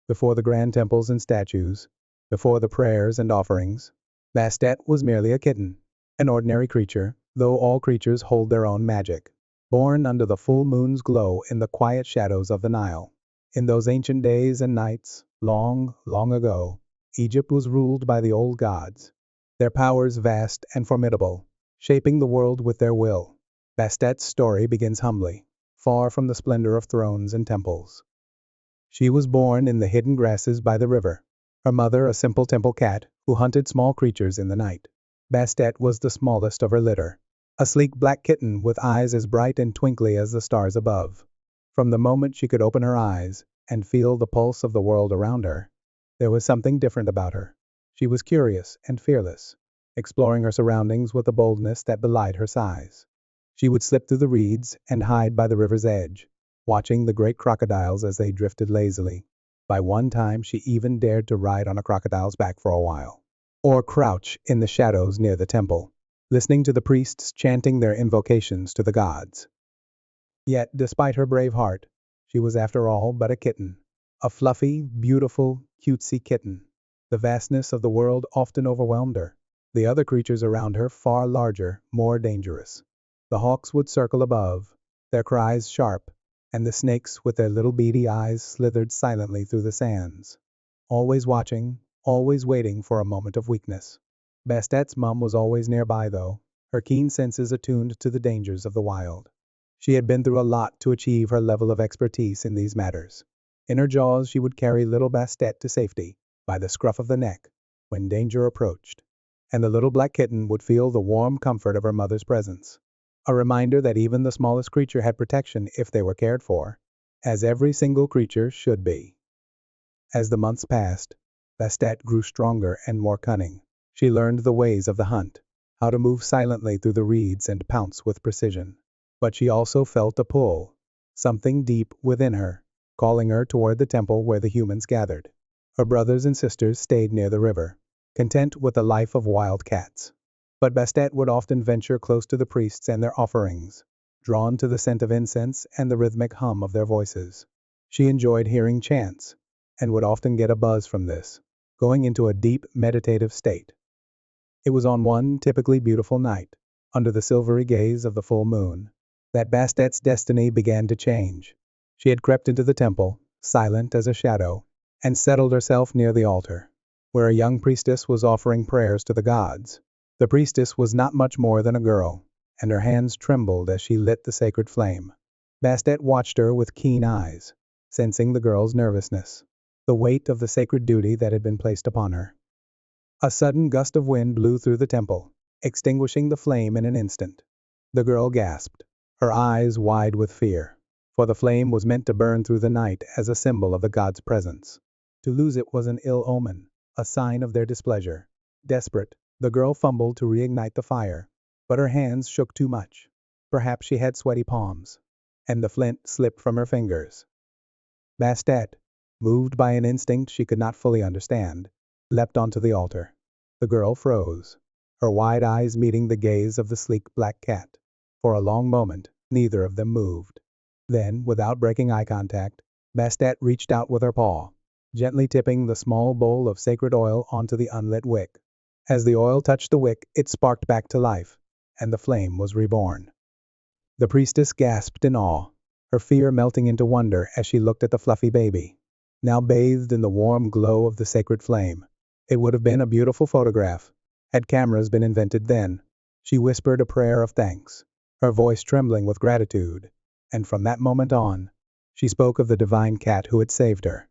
before the grand temples and statues, before the prayers and offerings. Bastet was merely a kitten, an ordinary creature, though all creatures hold their own magic, born under the full moon's glow in the quiet shadows of the Nile. In those ancient days and nights, long, long ago, Egypt was ruled by the old gods, their powers vast and formidable, shaping the world with their will. Bastet's story begins humbly, far from the splendor of thrones and temples. She was born in the hidden grasses by the river, her mother a simple temple cat who hunted small creatures in the night. Bastet was the smallest of her litter, a sleek black kitten with eyes as bright and twinkly as the stars above. From the moment she could open her eyes and feel the pulse of the world around her, there was something different about her. She was curious and fearless, exploring her surroundings with a boldness that belied her size. She would slip through the reeds and hide by the river's edge, watching the great crocodiles as they drifted lazily. By one time she even dared to ride on a crocodile's back for a while, or crouch in the shadows near the temple, listening to the priests chanting their invocations to the gods. Yet, despite her brave heart, she was after all but a kitten, a fluffy, beautiful, cutesy kitten. The vastness of the world often overwhelmed her, the other creatures around her far larger, more dangerous. The hawks would circle above, their cries sharp, and the snakes with their little beady eyes slithered silently through the sands, always watching, always waiting for a moment of weakness. Bastet's mum was always nearby though, her keen senses attuned to the dangers of the wild. She had been through a lot to achieve her level of expertise in these matters. In her jaws she would carry little Bastet to safety, by the scruff of the neck, when danger approached, and the little black kitten would feel the warm comfort of her mother's presence, a reminder that even the smallest creature had protection if they were cared for, as every single creature should be. As the months passed, Bastet grew stronger and more cunning. She learned the ways of the hunt, how to move silently through the reeds and pounce with precision. But she also felt a pull, something deep within her, calling her toward the temple where the humans gathered. Her brothers and sisters stayed near the river, content with a life of wild cats. But Bastet would often venture close to the priests and their offerings, drawn to the scent of incense and the rhythmic hum of their voices. She enjoyed hearing chants, and would often get a buzz from this, going into a deep meditative state. It was on one typically beautiful night, under the silvery gaze of the full moon, that Bastet's destiny began to change. She had crept into the temple, silent as a shadow, and settled herself near the altar, where a young priestess was offering prayers to the gods. The priestess was not much more than a girl, and her hands trembled as she lit the sacred flame. Bastet watched her with keen eyes, sensing the girl's nervousness, the weight of the sacred duty that had been placed upon her. A sudden gust of wind blew through the temple, extinguishing the flame in an instant. The girl gasped, her eyes wide with fear, for the flame was meant to burn through the night as a symbol of the gods' presence. To lose it was an ill omen, a sign of their displeasure. Desperate, the girl fumbled to reignite the fire, but her hands shook too much. Perhaps she had sweaty palms, and the flint slipped from her fingers. Bastet, moved by an instinct she could not fully understand, leapt onto the altar. The girl froze, her wide eyes meeting the gaze of the sleek black cat. For a long moment, neither of them moved. Then, without breaking eye contact, Bastet reached out with her paw, gently tipping the small bowl of sacred oil onto the unlit wick. As the oil touched the wick, it sparked back to life, and the flame was reborn. The priestess gasped in awe, her fear melting into wonder as she looked at the fluffy baby, now bathed in the warm glow of the sacred flame. It would have been a beautiful photograph, had cameras been invented then. She whispered a prayer of thanks, her voice trembling with gratitude, and from that moment on, she spoke of the divine cat who had saved her.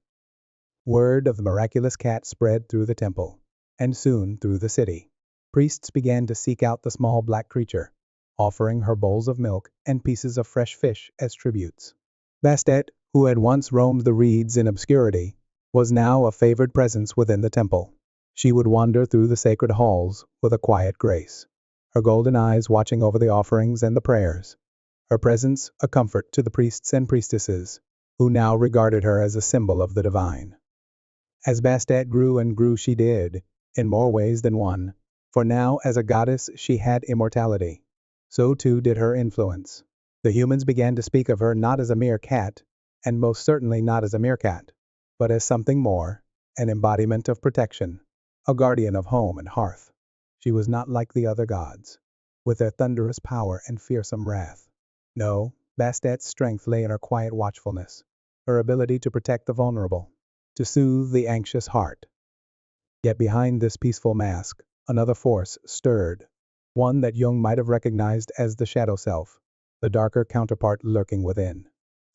Word of the miraculous cat spread through the temple, and soon through the city. Priests began to seek out the small black creature, offering her bowls of milk and pieces of fresh fish as tributes. Bastet, who had once roamed the reeds in obscurity, was now a favored presence within the temple. She would wander through the sacred halls with a quiet grace, her golden eyes watching over the offerings and the prayers, her presence a comfort to the priests and priestesses, who now regarded her as a symbol of the divine. As Bastet grew and grew she did, in more ways than one, for now as a goddess she had immortality. So too did her influence. The humans began to speak of her not as a mere cat, and most certainly not as a meerkat, but as something more, an embodiment of protection, a guardian of home and hearth. She was not like the other gods, with their thunderous power and fearsome wrath. No, Bastet's strength lay in her quiet watchfulness, her ability to protect the vulnerable, to soothe the anxious heart. Yet behind this peaceful mask, another force stirred, one that Jung might have recognized as the shadow self, the darker counterpart lurking within.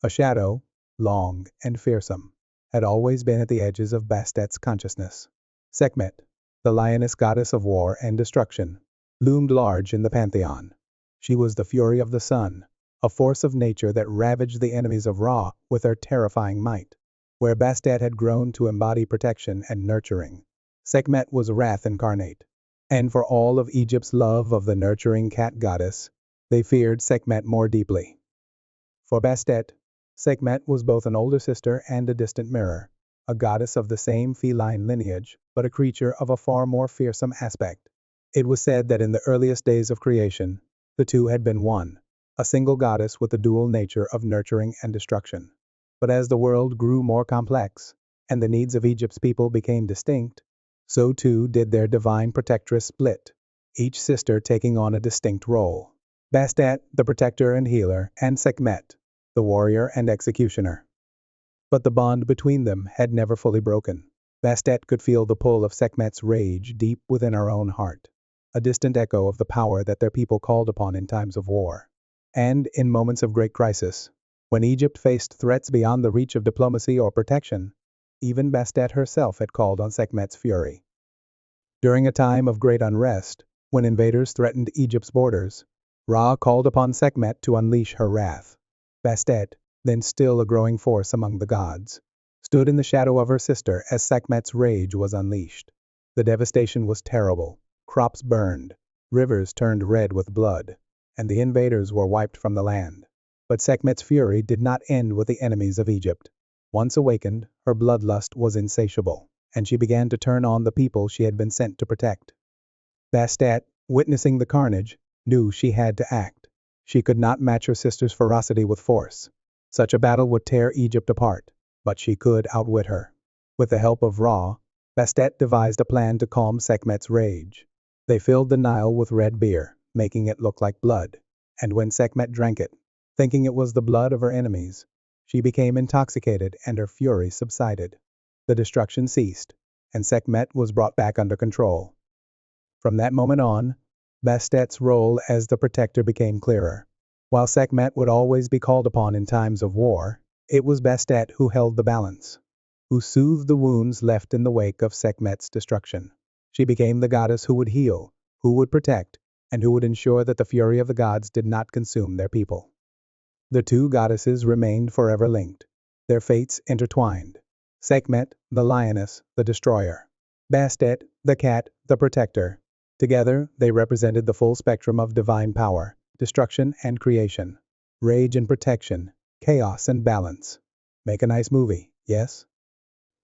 A shadow, long and fearsome, had always been at the edges of Bastet's consciousness. Sekhmet, the lioness goddess of war and destruction, loomed large in the pantheon. She was the fury of the sun, a force of nature that ravaged the enemies of Ra with her terrifying might. Where Bastet had grown to embody protection and nurturing, Sekhmet was wrath incarnate. And for all of Egypt's love of the nurturing cat goddess, they feared Sekhmet more deeply. For Bastet, Sekhmet was both an older sister and a distant mirror, a goddess of the same feline lineage, but a creature of a far more fearsome aspect. It was said that in the earliest days of creation, the two had been one, a single goddess with the dual nature of nurturing and destruction. But as the world grew more complex, and the needs of Egypt's people became distinct, so too did their divine protectress split, each sister taking on a distinct role. Bastet, the protector and healer, and Sekhmet, the warrior and executioner. But the bond between them had never fully broken. Bastet could feel the pull of Sekhmet's rage deep within her own heart, a distant echo of the power that their people called upon in times of war. And in moments of great crisis, when Egypt faced threats beyond the reach of diplomacy or protection, even Bastet herself had called on Sekhmet's fury. During a time of great unrest, when invaders threatened Egypt's borders, Ra called upon Sekhmet to unleash her wrath. Bastet, then still a growing force among the gods, stood in the shadow of her sister as Sekhmet's rage was unleashed. The devastation was terrible. Crops burned, rivers turned red with blood, and the invaders were wiped from the land. But Sekhmet's fury did not end with the enemies of Egypt. Once awakened, her bloodlust was insatiable, and she began to turn on the people she had been sent to protect. Bastet, witnessing the carnage, knew she had to act. She could not match her sister's ferocity with force. Such a battle would tear Egypt apart, but she could outwit her. With the help of Ra, Bastet devised a plan to calm Sekhmet's rage. They filled the Nile with red beer, making it look like blood, and when Sekhmet drank it, thinking it was the blood of her enemies, she became intoxicated and her fury subsided. The destruction ceased, and Sekhmet was brought back under control. From that moment on, Bastet's role as the protector became clearer. While Sekhmet would always be called upon in times of war, it was Bastet who held the balance, who soothed the wounds left in the wake of Sekhmet's destruction. She became the goddess who would heal, who would protect, and who would ensure that the fury of the gods did not consume their people. The two goddesses remained forever linked, their fates intertwined. Sekhmet, the lioness, the destroyer. Bastet, the cat, the protector. Together, they represented the full spectrum of divine power, destruction and creation, rage and protection, chaos and balance. Make a nice movie, yes?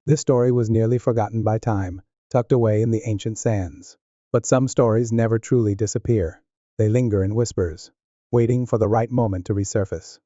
This story was nearly forgotten by time, tucked away in the ancient sands. But some stories never truly disappear. They linger in whispers, waiting for the right moment to resurface.